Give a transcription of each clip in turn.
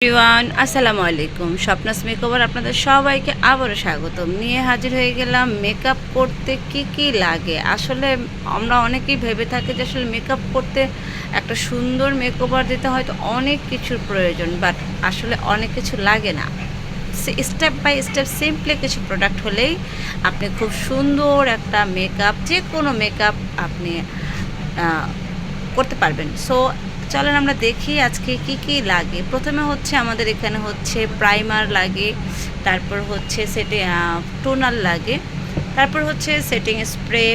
Everyone, আসসালামু আলাইকুম। স্বপ্নাস makeover আপনাদের সবাইকে আবারও স্বাগতম নিয়ে হাজির হয়ে গেলাম। মেকআপ করতে কি কি লাগে? আসলে আমরা অনেকেই ভেবে থাকি যে আসলে মেকআপ করতে একটা সুন্দর মেকওভার দিতে হয়তো অনেক কিছুর প্রয়োজন, বাট আসলে অনেক কিছু লাগে না। স্টেপ বাই স্টেপ সিম্পলি কিছু প্রোডাক্ট হলেই আপনি খুব সুন্দর একটা মেকআপ, যে কোনো মেকআপ আপনি করতে পারবেন। সো চলেন আমরা দেখি আজকে কি কি লাগে। প্রথমে হচ্ছে আমাদের এখানে হচ্ছে প্রাইমার লাগে, তারপর হচ্ছে টোনার লাগে, তারপর হচ্ছে সেটিং স্প্রে,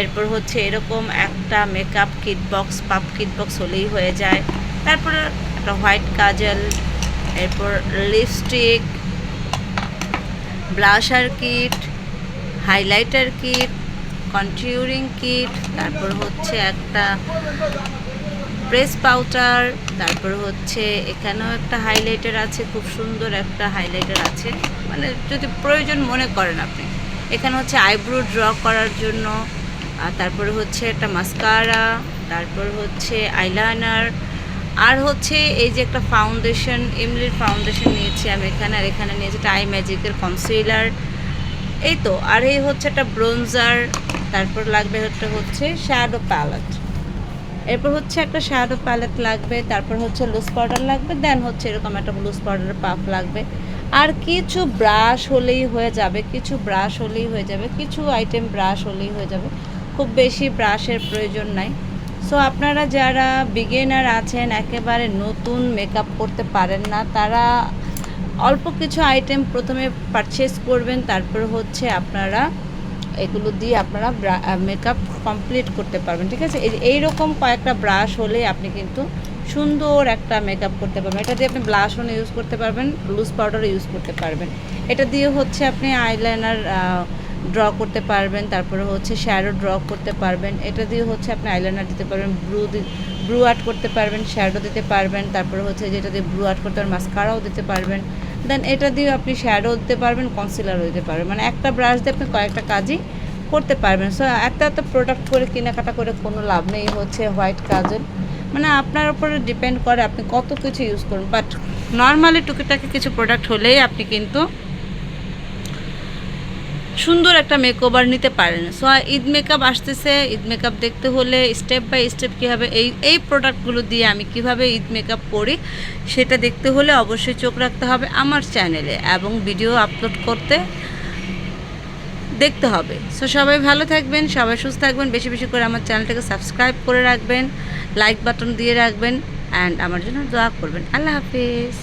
এরপর হচ্ছে এরকম একটা মেকআপ কিট বক্স, পাপ কিট বক্স হলেই হয়ে যায়। তারপর একটা হোয়াইট কাজল, এরপর lipstick, blusher kit, highlighter kit, contouring kit, তারপর হচ্ছে একটা প্রেস পাউডার, তারপর হচ্ছে এখানেও একটা হাইলাইটার আছে, খুব সুন্দর একটা হাইলাইটার আছে, মানে যদি প্রয়োজন মনে করেন আপনি। এখানে হচ্ছে আইব্রো ড্র করার জন্য, আর তারপরে হচ্ছে একটা মাস্কারা, তারপর হচ্ছে আইলাইনার, আর হচ্ছে এই যে একটা ফাউন্ডেশন, ইমলির ফাউন্ডেশন নিয়েছি আমি এখানে, আর এখানে নিয়েছি একটা আই ম্যাজিকের কনসিলার, এই তো। আর এই হচ্ছে একটা ব্রোঞ্জার, তারপর লাগবে হচ্ছে শ্যাডো প্যালেট, এরপর হচ্ছে একটা শ্যাডো প্যালেট লাগবে, তারপর হচ্ছে লুজ পাউডার লাগবে, দেন হচ্ছে এরকম একটা লুজ পাউডারের পাফ লাগবে, আর কিছু ব্রাশ হলেই হয়ে যাবে, কিছু আইটেম ব্রাশ হলেই হয়ে যাবে, খুব বেশি ব্রাশের প্রয়োজন নাই। সো আপনারা যারা বিগিনার আছেন, একেবারে নতুন মেকআপ করতে পারেন না, তারা অল্প কিছু আইটেম প্রথমে পারচেস করবেন, তারপর হচ্ছে আপনারা এগুলো দিয়ে আপনারা মেকআপ কমপ্লিট করতে পারবেন, ঠিক আছে। এইরকম কয়েকটা ব্রাশ হলে আপনি কিন্তু সুন্দর একটা মেকআপ করতে পারবেন। এটা দিয়ে আপনি ব্লাশও ইউজ করতে পারবেন, লুজ পাউডারও ইউজ করতে পারবেন। এটা দিয়ে হচ্ছে আপনি আইলাইনার ড্র করতে পারবেন, তারপরে হচ্ছে শ্যাডো ড্র করতে পারবেন। এটা দিয়ে হচ্ছে আপনি আইলাইনার দিতে পারবেন, ব্রু আর্ট করতে পারবেন, শ্যাডো দিতে পারবেন, তারপরে হচ্ছে যেটা দিয়ে ব্রু আর্ট করতে পারবেন, মাস্কারাও দিতে পারবেন, দেন এটা দিয়ে আপনি শ্যাডো দিতে পারবেন, কনসিলারও দিতে পারবেন। মানে একটা ব্রাশ দিয়ে আপনি কয়েকটা কাজই করতে পারবেন। সো এত প্রোডাক্ট করে কেনাকাটা করে কোনো লাভ নেই। হচ্ছে হোয়াইট কাজল, মানে আপনার উপরে ডিপেন্ড করে আপনি কত কিছু ইউজ করুন, বাট নর্মালি টুকিটাকি কিছু প্রোডাক্ট হলেই আপনি কিন্তু সুন্দর একটা মেকওভার নিতে পারেন। সো ঈদ মেকআপ আসতেছে, ঈদ মেকআপ দেখতে হলে স্টেপ বাই স্টেপ কীভাবে এই প্রোডাক্টগুলো দিয়ে আমি কিভাবে ঈদ মেকআপ করি সেটা দেখতে হলে অবশ্যই চোখ রাখতে হবে আমার চ্যানেলে, এবং ভিডিও আপলোড করতে দেখতে হবে। সো সবাই ভালো থাকবেন, সবাই সুস্থ থাকবেন, বেশি বেশি করে আমার চ্যানেলটাকে সাবস্ক্রাইব করে রাখবেন, লাইক বাটন দিয়ে রাখবেন, অ্যান্ড আমার জন্য দোয়া করবেন। আল্লাহ হাফিজ।